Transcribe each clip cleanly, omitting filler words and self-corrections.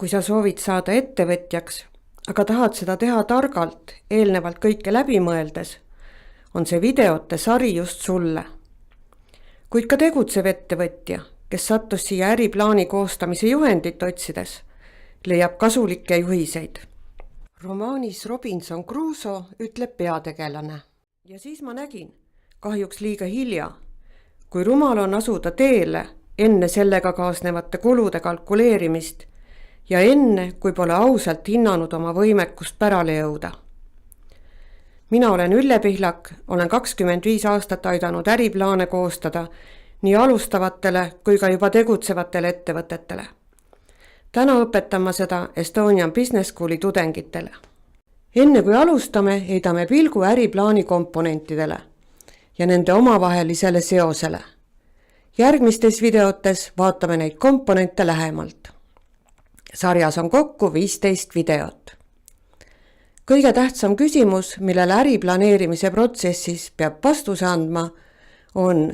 Kui sa soovid saada ettevõtjaks, aga tahad seda teha targalt, eelnevalt kõike läbi mõeldes, on see videote sari just sulle. Kuid ka tegutsev ettevõtja, kes sattus siia äriplaani koostamise juhendit otsides, leiab kasulikke juhiseid. Romaanis Robinson Crusoe ütleb peategelane. Ja siis ma nägin, kahjuks liiga hilja, kui rumal on asuda teele enne sellega kaasnevate kulude kalkuleerimist ja enne, kui pole ausalt hinnanud oma võimekust pärale jõuda. Mina olen Ülle Pihlak, olen 25 aastat aidanud äriplaane koostada nii alustavatele kui ka juba tegutsevatele ettevõtetele. Täna õpetan ma seda Estonian Business Schooli tudengitele. Enne kui alustame, heidame pilgu äriplaani komponentidele ja nende omavahelisele seosele. Järgmistes videotes vaatame neid komponente lähemalt. Sarjas on kokku 15 videot. Kõige tähtsam küsimus, millele äriplaneerimise protsessis peab vastuse andma, on,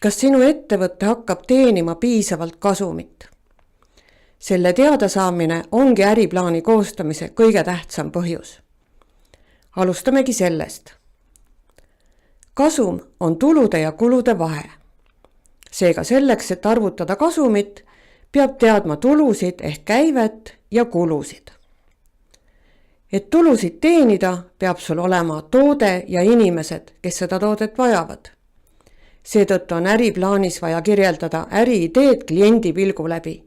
kas sinu ettevõtte hakkab teenima piisavalt kasumit. Selle teadasaamine ongi äriplaani koostamise kõige tähtsam põhjus. Alustamegi sellest. Kasum on tulude ja kulude vahe. Seega selleks, et arvutada kasumit, peab teadma tulusid ehk käivet ja kulusid. Et tulusid teenida, peab sul olema toode ja inimesed, kes seda toodet vajavad. Seetõttu on äriplaanis vaja kirjeldada äriideed kliendi pilgu läbi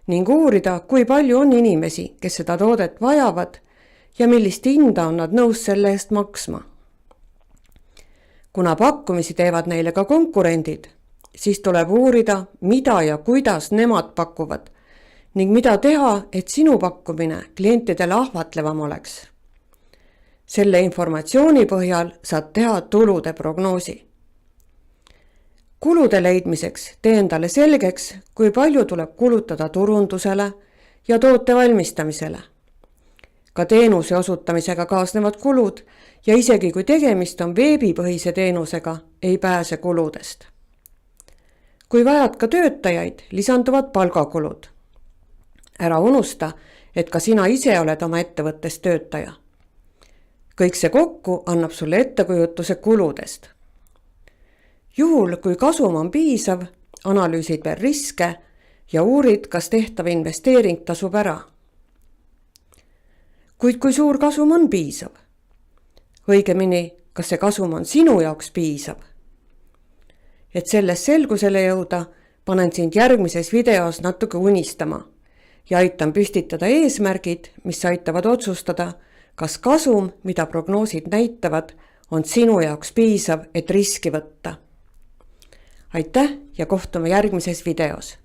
ning uurida, kui palju on inimesi, kes seda toodet vajavad ja millist hinda on nad nõus selle eest maksma. Kuna pakkumisi teevad neile ka konkurendid, siis tuleb uurida, mida ja kuidas nemad pakuvad ning mida teha, et sinu pakkumine klientidele ahvatlevam oleks. Selle informatsiooni põhjal saad teha tulude prognoosi. Kulude leidmiseks tee endale selgeks, kui palju tuleb kulutada turundusele ja toote valmistamisele. Ka teenuse osutamisega kaasnevad kulud ja isegi kui tegemist on veebipõhise teenusega, ei pääse kuludest. Kui vajad ka töötajaid, lisanduvad palgakulud. Ära unusta, et ka sina ise oled oma ettevõttes töötaja. Kõik see kokku annab sulle ettekujutuse kuludest. Juhul, kui kasum on piisav, analüüsid veel riske ja uurid, kas tehtav investeering tasub ära. Kuid kui suur kasum on piisav? Õigemini, kas see kasum on sinu jaoks piisav? Et sellest selgusele jõuda, panen sind järgmises videos natuke unistama ja aitan püstitada eesmärgid, mis aitavad otsustada, kas kasum, mida prognoosid näitavad, on sinu jaoks piisav, et riski võtta. Aitäh ja kohtume järgmises videos.